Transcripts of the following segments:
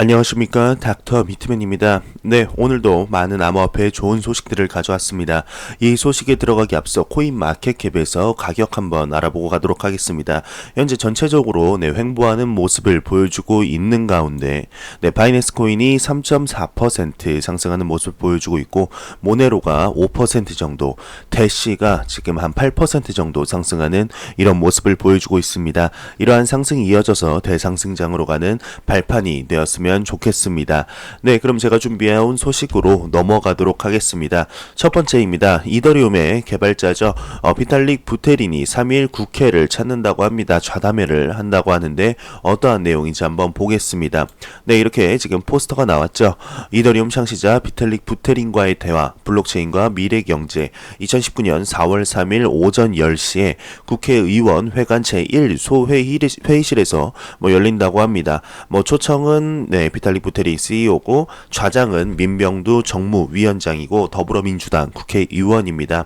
안녕하십니까, 닥터 미트맨입니다. 네, 오늘도 많은 암호화폐의 좋은 소식들을 가져왔습니다. 이 소식에 들어가기 앞서 코인마켓캡에서 가격 한번 알아보고 가도록 하겠습니다. 현재 전체적으로 횡보하는 모습을 보여주고 있는 가운데 바이낸스 코인이 3.4% 상승하는 모습을 보여주고 있고, 모네로가 5% 정도, 대시가 지금 한 8% 정도 상승하는 이런 모습을 보여주고 있습니다. 이러한 상승이 이어져서 대상승장으로 가는 발판이 되었습니다. 좋겠습니다. 네, 그럼 제가 준비해온 소식으로 넘어가도록 하겠습니다. 첫 번째입니다. 이더리움의 개발자죠. 비탈릭 부테린이 3일 국회를 찾는다고 합니다. 좌담회를 한다고 하는데 어떠한 내용인지 한번 보겠습니다. 네, 이렇게 지금 포스터가 나왔죠. 이더리움 창시자 비탈릭 부테린과의 대화, 블록체인과 미래경제, 2019년 4월 3일 오전 10시에 국회의원 회관 제1 소회의실에서 열린다고 합니다. 초청은 비탈릭 부테린 CEO고, 좌장은 민병두 정무위원장이고 더불어민주당 국회의원입니다.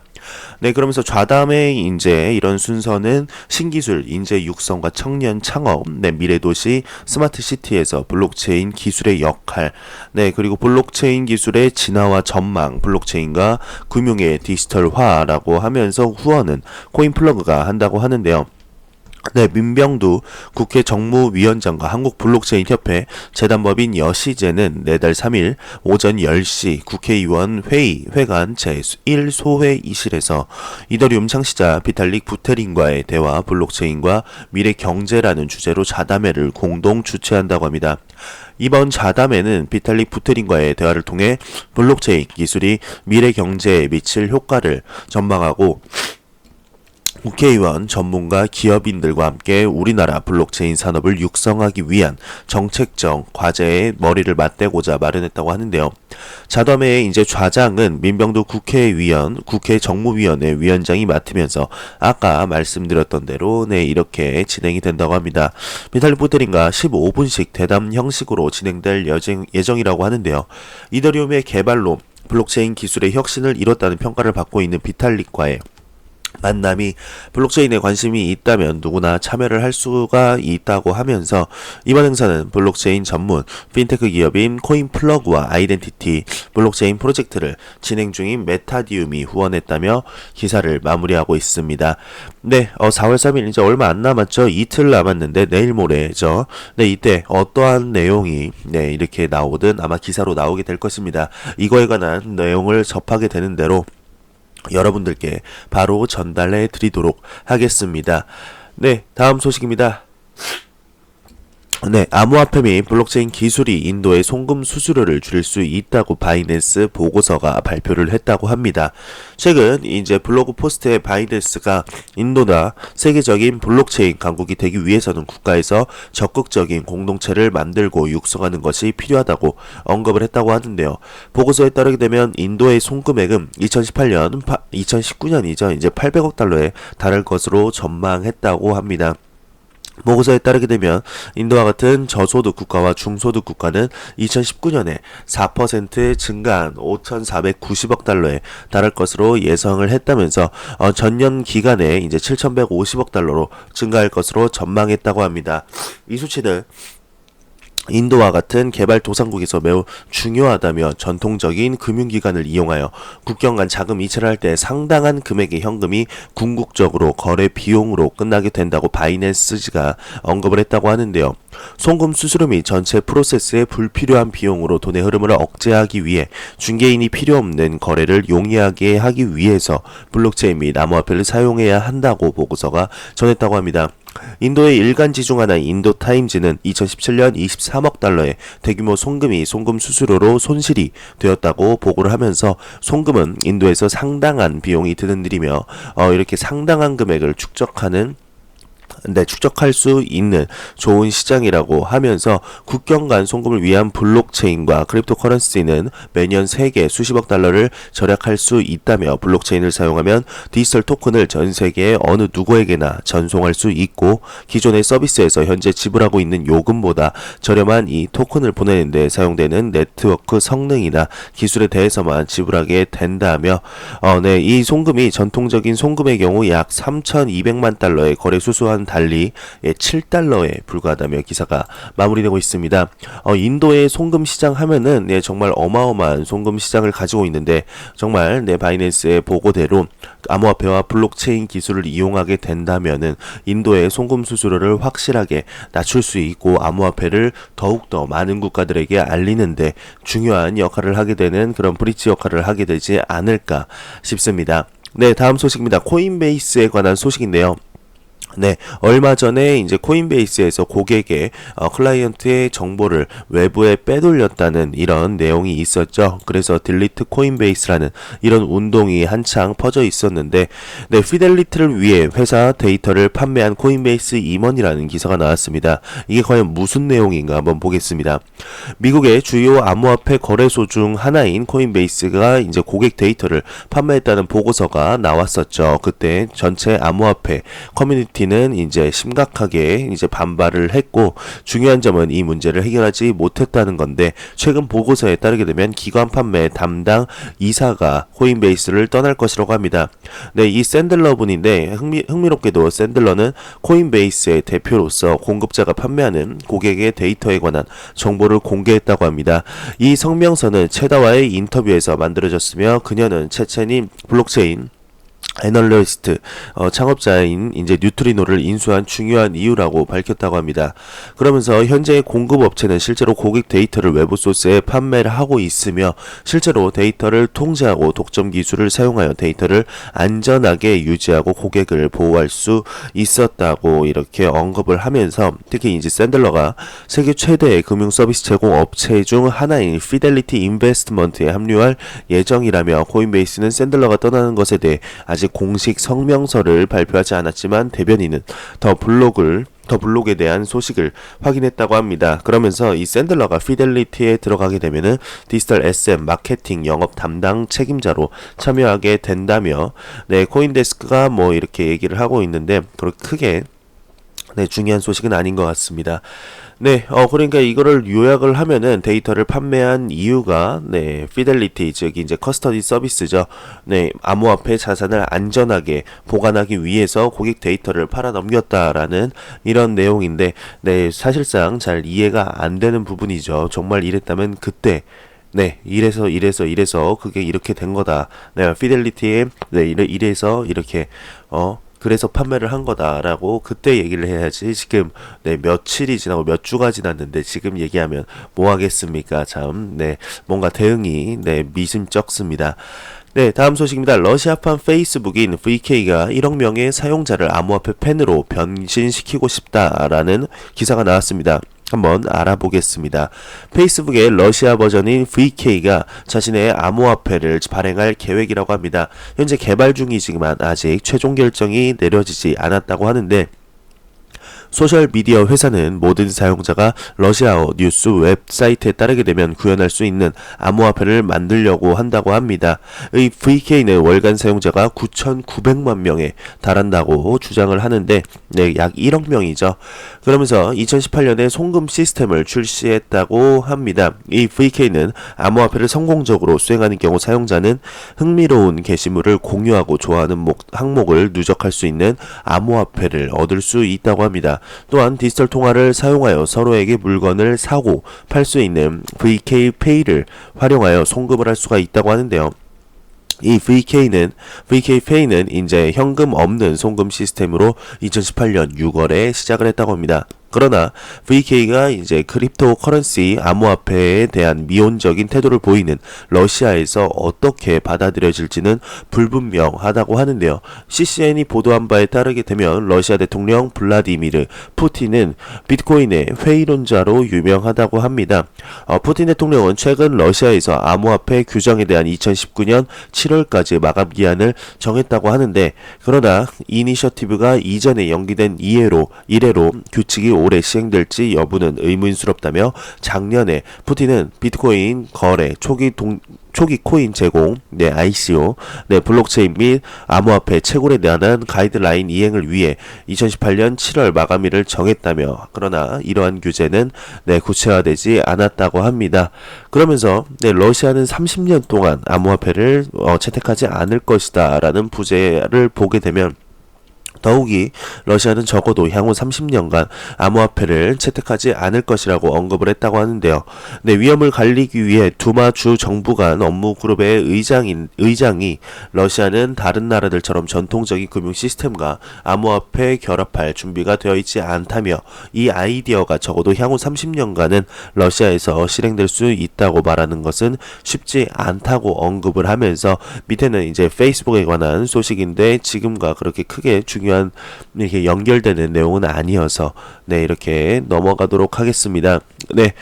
네, 그러면서 좌담의 이제 이런 순서는 신기술 인재 육성과 청년 창업, 미래도시 스마트시티에서 블록체인 기술의 역할, 그리고 블록체인 기술의 진화와 전망, 블록체인과 금융의 디지털화라고 하면서 후원은 코인플러그가 한다고 하는데요. 네, 민병두 국회 정무위원장과 한국블록체인협회 재단법인 여시제는 내달 3일 오전 10시 국회의원 회관 제1 소회의실에서 이더리움 창시자 비탈릭 부테린과의 대화, 블록체인과 미래경제라는 주제로 좌담회를 공동 주최한다고 합니다. 이번 좌담회는 비탈릭 부테린과의 대화를 통해 블록체인 기술이 미래경제에 미칠 효과를 전망하고, 국회의원, 전문가, 기업인들과 함께 우리나라 블록체인 산업을 육성하기 위한 정책적 과제에 머리를 맞대고자 마련했다고 하는데요. 좌담회의 이제 좌장은 민병두 국회 정무위원회 위원장이 맡으면서 아까 말씀드렸던 대로 이렇게 진행이 된다고 합니다. 비탈릭 부테린과 15분씩 대담 형식으로 진행될 예정이라고 하는데요. 이더리움의 개발로 블록체인 기술의 혁신을 이뤘다는 평가를 받고 있는 비탈릭과의 만남이 블록체인에 관심이 있다면 누구나 참여를 할 수가 있다고 하면서, 이번 행사는 블록체인 전문 핀테크 기업인 코인플러그와 아이덴티티 블록체인 프로젝트를 진행 중인 메타디움이 후원했다며 기사를 마무리하고 있습니다. 네, 4월 3일 이제 얼마 안 남았죠. 이틀 남았는데 내일 모레죠. 네, 이때 어떠한 내용이 이렇게 나오든 아마 기사로 나오게 될 것입니다. 이거에 관한 내용을 접하게 되는 대로 여러분들께 바로 전달해 드리도록 하겠습니다. 네, 다음 소식입니다. 네, 암호화폐 및 블록체인 기술이 인도의 송금 수수료를 줄일 수 있다고 바이낸스 보고서가 발표를 했다고 합니다. 최근 이제 블로그 포스트에 바이낸스가 인도나 세계적인 블록체인 강국이 되기 위해서는 국가에서 적극적인 공동체를 만들고 육성하는 것이 필요하다고 언급을 했다고 하는데요. 보고서에 따르게 되면 인도의 송금액은 2019년이죠. 이제 800억 달러에 달할 것으로 전망했다고 합니다. 보고서에 따르게 되면 인도와 같은 저소득 국가와 중소득 국가는 2019년에 4% 증가한 5,490억 달러에 달할 것으로 예상을 했다면서 전년 기간에 이제 7,150억 달러로 증가할 것으로 전망했다고 합니다. 이 수치는 인도와 같은 개발도상국에서 매우 중요하다며, 전통적인 금융기관을 이용하여 국경 간 자금 이체를 할 때 상당한 금액의 현금이 궁극적으로 거래 비용으로 끝나게 된다고 바이낸스가 언급을 했다고 하는데요. 송금 수수료 및 전체 프로세스의 불필요한 비용으로 돈의 흐름을 억제하기 위해 중개인이 필요 없는 거래를 용이하게 하기 위해서 블록체인 및 암호화폐를 사용해야 한다고 보고서가 전했다고 합니다. 인도의 일간지 중 하나인 인도타임즈는 2017년 23억 달러의 대규모 송금이 송금 수수료로 손실이 되었다고 보고를 하면서, 송금은 인도에서 상당한 비용이 드는 일이며 이렇게 상당한 금액을 축적할 수 있는 좋은 시장이라고 하면서, 국경 간 송금을 위한 블록체인과 크립토커런시는 매년 세계 수십억 달러를 절약할 수 있다며, 블록체인을 사용하면 디지털 토큰을 전 세계의 어느 누구에게나 전송할 수 있고, 기존의 서비스에서 현재 지불하고 있는 요금보다 저렴한 이 토큰을 보내는 데 사용되는 네트워크 성능이나 기술에 대해서만 지불하게 된다며, 이 송금이 전통적인 송금의 경우 약 3,200만 달러의 거래 수수와 예상치와는 달리 7달러에 불과하다며 기사가 마무리되고 있습니다. 인도의 송금 시장 하면은 정말 어마어마한 송금 시장을 가지고 있는데 정말 바이낸스의 보고대로 암호화폐와 블록체인 기술을 이용하게 된다면은 인도의 송금 수수료를 확실하게 낮출 수 있고 암호화폐를 더욱더 많은 국가들에게 알리는데 중요한 역할을 하게 되는 그런 브릿지 역할을 하게 되지 않을까 싶습니다. 네, 다음 소식입니다. 코인베이스에 관한 소식인데요. 네, 얼마 전에 이제 코인베이스에서 고객의 클라이언트의 정보를 외부에 빼돌렸다는 이런 내용이 있었죠. 그래서 딜리트 코인베이스라는 이런 운동이 한창 퍼져 있었는데, 네, 피델리티를 위해 회사 데이터를 판매한 코인베이스 임원이라는 기사가 나왔습니다. 이게 과연 무슨 내용인가 한번 보겠습니다. 미국의 주요 암호화폐 거래소 중 하나인 코인베이스가 이제 고객 데이터를 판매했다는 보고서가 나왔었죠. 그때 전체 암호화폐 커뮤니티는 이제 심각하게 이제 반발을 했고, 중요한 점은 이 문제를 해결하지 못했다는 건데, 최근 보고서에 따르게 되면 기관 판매 담당 이사가 코인베이스를 떠날 것이라고 합니다. 네, 이 샌들러 분인데 흥미롭게도 샌들러는 코인베이스의 대표로서 공급자가 판매하는 고객의 데이터에 관한 정보를 공개했다고 합니다. 이 성명서는 체다와의 인터뷰에서 만들어졌으며, 그녀는 체첸인 블록체인 애널리스트 창업자인 이제 뉴트리노를 인수한 중요한 이유라고 밝혔다고 합니다. 그러면서 현재 공급 업체는 실제로 고객 데이터를 외부 소스에 판매를 하고 있으며, 실제로 데이터를 통제하고 독점 기술을 사용하여 데이터를 안전하게 유지하고 고객을 보호할 수 있었다고 이렇게 언급을 하면서, 특히 이제 샌들러가 세계 최대의 금융 서비스 제공 업체 중 하나인 피델리티 인베스트먼트에 합류할 예정이라며, 코인베이스는 샌들러가 떠나는 것에 대해 아직 공식 성명서를 발표하지 않았지만 대변인은 더 블록에 대한 소식을 확인했다고 합니다. 그러면서 이 샌들러가 피델리티에 들어가게 되면은 디지털 SM 마케팅 영업 담당 책임자로 참여하게 된다며, 네, 코인데스크가 뭐 이렇게 얘기를 하고 있는데 그렇게 크게 중요한 소식은 아닌 것 같습니다. 네, 그러니까 이거를 요약을 하면은 데이터를 판매한 이유가, 피델리티, 즉 이제 커스터디 서비스죠. 네, 암호화폐 자산을 안전하게 보관하기 위해서 고객 데이터를 팔아 넘겼다라는 이런 내용인데, 네, 사실상 잘 이해가 안 되는 부분이죠. 정말 이랬다면 그때 이래서 그게 이렇게 된 거다. 네, 피델리티에 이래서 이렇게 그래서 판매를 한 거다라고 그때 얘기를 해야지, 지금 며칠이 지나고 몇 주가 지났는데 지금 얘기하면 뭐 하겠습니까? 참, 뭔가 대응이 미심쩍습니다. 네, 다음 소식입니다. 러시아판 페이스북인 VK가 1억 명의 사용자를 암호화폐 팬으로 변신시키고 싶다라는 기사가 나왔습니다. 한번 알아보겠습니다. 페이스북의 러시아 버전인 VK가 자신의 암호화폐를 발행할 계획이라고 합니다. 현재 개발 중이지만 아직 최종 결정이 내려지지 않았다고 하는데, 소셜미디어 회사는 모든 사용자가 러시아어 뉴스 웹사이트에 따르게 되면 구현할 수 있는 암호화폐를 만들려고 한다고 합니다. 이 VK는 월간 사용자가 9,900만 명에 달한다고 주장을 하는데, 약 1억 명이죠. 그러면서 2018년에 송금 시스템을 출시했다고 합니다. 이 VK는 암호화폐를 성공적으로 수행하는 경우 사용자는 흥미로운 게시물을 공유하고 좋아하는 항목을 누적할 수 있는 암호화폐를 얻을 수 있다고 합니다. 또한 디지털 통화를 사용하여 서로에게 물건을 사고 팔 수 있는 VK페이를 활용하여 송금을 할 수가 있다고 하는데요. 이 VK페이는 이제 현금 없는 송금 시스템으로 2018년 6월에 시작을 했다고 합니다. 그러나 VK가 이제 크립토 커런시 암호화폐에 대한 미온적인 태도를 보이는 러시아에서 어떻게 받아들여질지는 불분명하다고 하는데요. CCN이 보도한 바에 따르게 되면 러시아 대통령 블라디미르 푸틴은 비트코인의 회의론자로 유명하다고 합니다. 푸틴 대통령은 최근 러시아에서 암호화폐 규정에 대한 2019년 7월까지 마감 기한을 정했다고 하는데, 그러나 이니셔티브가 이전에 연기된 이래로 규칙이 올해 시행될지 여부는 의문스럽다며, 작년에 푸틴은 비트코인 거래 초기 코인 제공, ICO, 블록체인 및 암호화폐 채굴에 대한 가이드라인 이행을 위해 2018년 7월 마감일을 정했다며, 그러나 이러한 규제는 구체화되지 않았다고 합니다. 그러면서 러시아는 30년 동안 암호화폐를 채택하지 않을 것이다 라는 부제를 보게 되면, 더욱이 러시아는 적어도 향후 30년간 암호화폐를 채택하지 않을 것이라고 언급을 했다고 하는데요. 네, 위험을 관리하기 위해 두마 주 정부 간 업무 그룹의 의장이 러시아는 다른 나라들처럼 전통적인 금융 시스템과 암호화폐 결합할 준비가 되어 있지 않다며 이 아이디어가 적어도 향후 30년간은 러시아에서 실행될 수 있다고 말하는 것은 쉽지 않다고 언급을 하면서 밑에는 이제 페이스북에 관한 소식인데 지금과 그렇게 크게 중요한 이렇게 연결되는 내용은 아니어서 네, 이렇게 넘어가도록 하겠습니다. 네,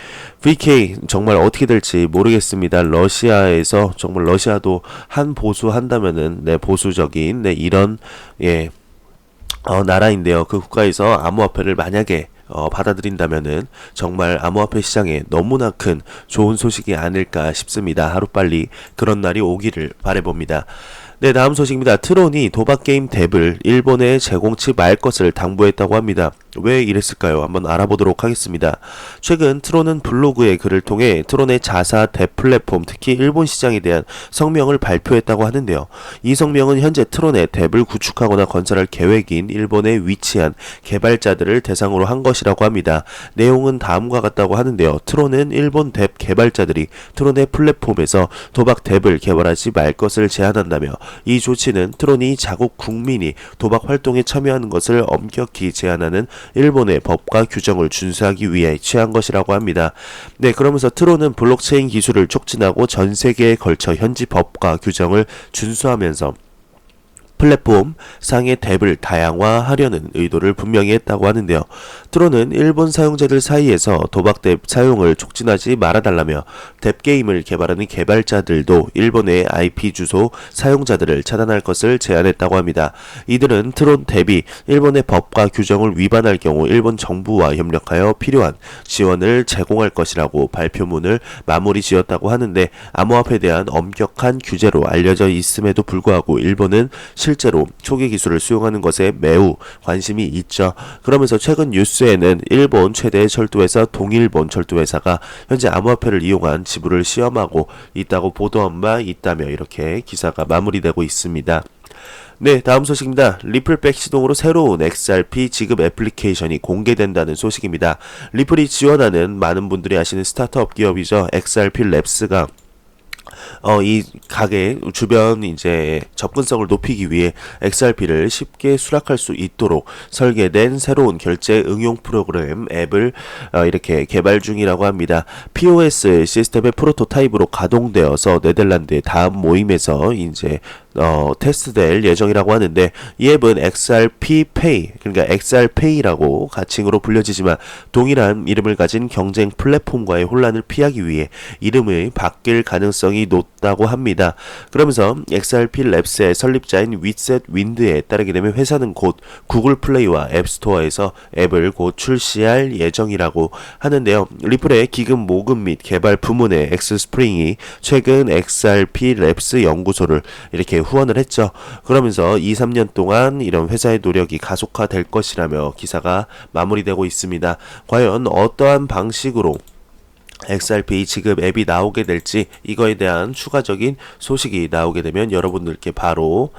VK 정말 어떻게 될지 모르겠습니다. 러시아에서 정말 러시아도 한 보수한다면은 네, 보수적인 네, 이런 나라인데요. 그 국가에서 암호화폐를 만약에 받아들인다면은 정말 암호화폐 시장에 너무나 큰 좋은 소식이 아닐까 싶습니다. 하루빨리 그런 날이 오기를 바라봅니다. 네, 다음 소식입니다. 트론이 도박게임 덱을 일본에 제공치 말 것을 당부했다고 합니다. 왜 이랬을까요? 한번 알아보도록 하겠습니다. 최근 트론은 블로그의 글을 통해 트론의 자사 덱 플랫폼, 특히 일본 시장에 대한 성명을 발표했다고 하는데요. 이 성명은 현재 트론의 덱을 구축하거나 건설할 계획인 일본에 위치한 개발자들을 대상으로 한 것이라고 합니다. 내용은 다음과 같다고 하는데요. 트론은 일본 덱 개발자들이 트론의 플랫폼에서 도박 덱을 개발하지 말 것을 제안한다며 이 조치는 트론이 자국 국민이 도박 활동에 참여하는 것을 엄격히 제한하는 일본의 법과 규정을 준수하기 위해 취한 것이라고 합니다. 네, 그러면서 트론은 블록체인 기술을 촉진하고 전 세계에 걸쳐 현지 법과 규정을 준수하면서 플랫폼 상의 덱을 다양화하려는 의도를 분명히 했다고 하는데요. 트론은 일본 사용자들 사이에서 도박 덱 사용을 촉진하지 말아달라며 덱 게임을 개발하는 개발자들도 일본의 IP 주소 사용자들을 차단할 것을 제안했다고 합니다. 이들은 트론 덱이 일본의 법과 규정을 위반할 경우 일본 정부와 협력하여 필요한 지원을 제공할 것이라고 발표문을 마무리 지었다고 하는데 암호화폐에 대한 엄격한 규제로 알려져 있음에도 불구하고 일본은 실제로 초기 기술을 수용하는 것에 매우 관심이 있죠. 그러면서 최근 뉴스에는 일본 최대 철도회사 동일본 철도회사가 현재 암호화폐를 이용한 지불을 시험하고 있다고 보도한 바 있다며 이렇게 기사가 마무리되고 있습니다. 네, 다음 소식입니다. 리플백 시동으로 새로운 XRP 지급 애플리케이션이 공개된다는 소식입니다. 리플이 지원하는 많은 분들이 아시는 스타트업 기업이죠. XRP 랩스가 이 가게 주변 이제 접근성을 높이기 위해 XRP를 쉽게 수락할 수 있도록 설계된 새로운 결제 응용 프로그램 앱을 이렇게 개발 중이라고 합니다. POS 시스템의 프로토타입으로 가동되어서 네덜란드의 다음 모임에서 이제 테스트될 예정이라고 하는데 이 앱은 XRP Pay, 그러니까 XRPay라고 가칭으로 불려지지만 동일한 이름을 가진 경쟁 플랫폼과의 혼란을 피하기 위해 이름이 바뀔 가능성이 높다고 합니다. 그러면서 XRP 랩스의 설립자인 윗셋 윈드에 따르게 되면 회사는 곧 구글 플레이와 앱스토어에서 앱을 곧 출시할 예정이라고 하는데요. 리플의 기금 모금 및 개발 부문의 엑스스프링이 최근 XRP 랩스 연구소를 이렇게 후원을 했죠. 그러면서 2-3년 동안 이런 회사의 노력이 가속화될 것이라며 기사가 마무리되고 있습니다. 과연 어떠한 방식으로 XRP 지급 앱이 나오게 될지 이거에 대한 추가적인 소식이 나오게 되면 여러분들께 바로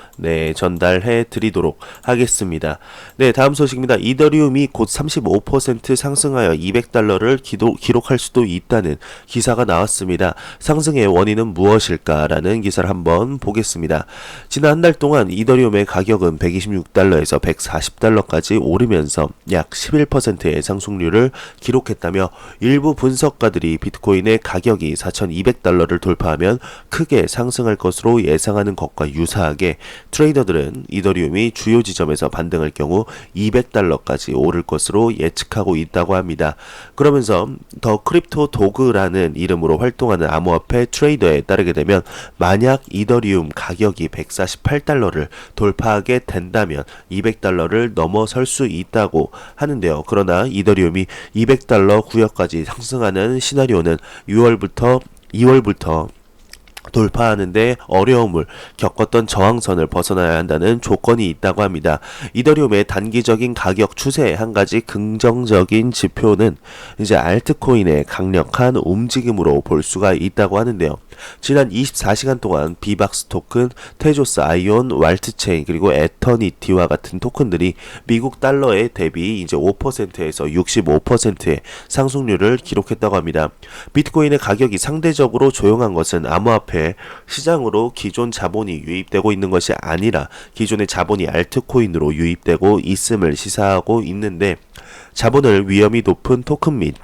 전달해 드리도록 하겠습니다. 네, 다음 소식입니다. 이더리움이 곧 35% 상승하여 $200를 기록할 수도 있다는 기사가 나왔습니다. 상승의 원인은 무엇일까라는 기사를 한번 보겠습니다. 지난 한 달 동안 이더리움의 가격은 $126에서 $140까지 오르면서 약 11%의 상승률을 기록했다며 일부 분석가들이 비트코인의 가격이 $4,200를 돌파하면 크게 상승할 것으로 예상하는 것과 유사하게 트레이더들은 이더리움이 주요 지점에서 반등할 경우 $200까지 오를 것으로 예측하고 있다고 합니다. 그러면서 더 크립토 도그라는 이름으로 활동하는 암호화폐 트레이더에 따르게 되면 만약 이더리움 가격이 $148를 돌파하게 된다면 $200를 넘어설 수 있다고 하는데요. 그러나 이더리움이 $200 구역까지 상승하는 시나리오는 2월부터 돌파하는데 어려움을 겪었던 저항선을 벗어나야 한다는 조건이 있다고 합니다. 이더리움의 단기적인 가격 추세의 한 가지 긍정적인 지표는 이제 알트코인의 강력한 움직임으로 볼 수가 있다고 하는데요. 지난 24시간 동안 비박스 토큰, 테조스 아이온, 왈트체인 그리고 에터니티와 같은 토큰들이 미국 달러에 대비 이제 5%에서 65%의 상승률을 기록했다고 합니다. 비트코인의 가격이 상대적으로 조용한 것은 암호화폐 시장으로 기존 자본이 유입되고 있는 것이 아니라 기존의 자본이 알트코인으로 유입되고 있음을 시사하고 있는데, 자본을 위험이 높은 토큰 및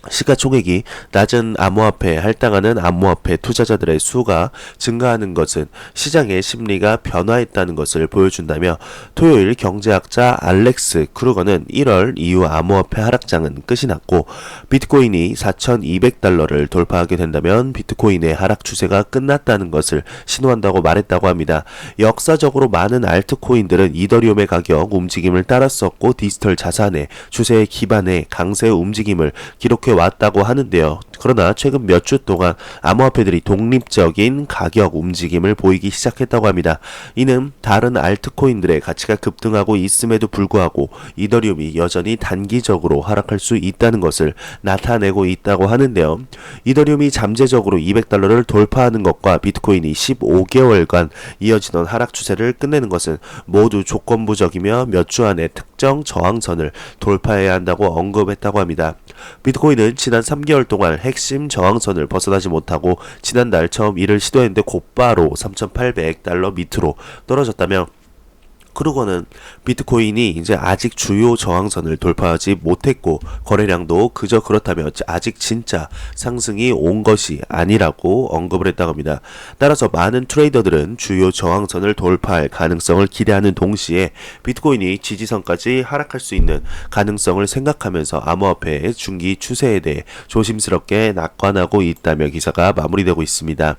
시가총액이 낮은 암호화폐에 할당하는 암호화폐 투자자들의 수가 증가하는 것은 시장의 심리가 변화했다는 것을 보여준다며, 토요일 경제학자 알렉스 크루거는 1월 이후 암호화폐 하락장은 끝이 났고 비트코인이 4,200달러를 돌파하게 된다면 비트코인의 하락 추세가 끝났다는 것을 신호한다고 말했다고 합니다. 역사적으로 많은 알트코인들은 이더리움의 가격 움직임을 따랐었고 디지털 자산의 추세에 기반해 강세 움직임을 기록해 왔다고 하는데요. 그러나 최근 몇 주 동안 암호화폐들이 독립적인 가격 움직임을 보이기 시작했다고 합니다. 이는 다른 알트코인들의 가치가 급등하고 있음에도 불구하고 이더리움이 여전히 단기적으로 하락할 수 있다는 것을 나타내고 있다고 하는데요. 이더리움이 잠재적으로 200달러를 돌파하는 것과 비트코인이 15개월간 이어지던 하락 추세를 끝내는 것은 모두 조건부적이며 몇 주 안에 특정 저항선을 돌파해야 한다고 언급했다고 합니다. 비트코인은 지난 3개월 동안 핵심 저항선을 벗어나지 못하고 지난달 처음 이를 시도했는데 곧바로 3,800달러 밑으로 떨어졌다며, 그러고는 비트코인이 이제 아직 주요 저항선을 돌파하지 못했고 거래량도 그저 그렇다며 아직 진짜 상승이 온 것이 아니라고 언급을 했다고 합니다. 따라서 많은 트레이더들은 주요 저항선을 돌파할 가능성을 기대하는 동시에 비트코인이 지지선까지 하락할 수 있는 가능성을 생각하면서 암호화폐의 중기 추세에 대해 조심스럽게 낙관하고 있다며 기사가 마무리되고 있습니다.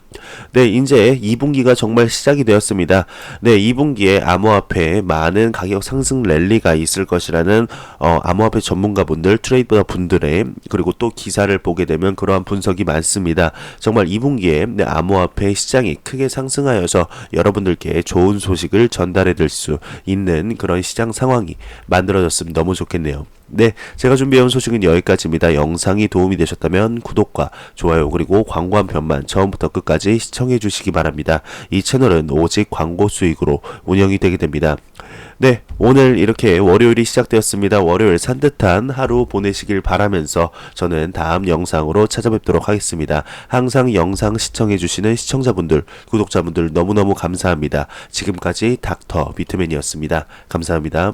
네, 이제 2분기가 정말 시작이 되었습니다. 네, 2분기에 암호화폐 많은 가격 상승 랠리가 있을 것이라는 암호화폐 전문가분들, 트레이더 분들의 그리고 또 기사를 보게 되면 그러한 분석이 많습니다. 정말 2분기에 암호화폐 시장이 크게 상승하여서 여러분들께 좋은 소식을 전달해 드릴 수 있는 그런 시장 상황이 만들어졌으면 너무 좋겠네요. 네, 제가 준비해온 소식은 여기까지입니다. 영상이 도움이 되셨다면 구독과 좋아요 그리고 광고 한 편만 처음부터 끝까지 시청해 주시기 바랍니다. 이 채널은 오직 광고 수익으로 운영이 되게 됩니다. 네, 오늘 이렇게 월요일이 시작되었습니다. 월요일 산뜻한 하루 보내시길 바라면서 저는 다음 영상으로 찾아뵙도록 하겠습니다. 항상 영상 시청해주시는 시청자분들, 구독자분들 너무너무 감사합니다. 지금까지 닥터 비트맨이었습니다. 감사합니다.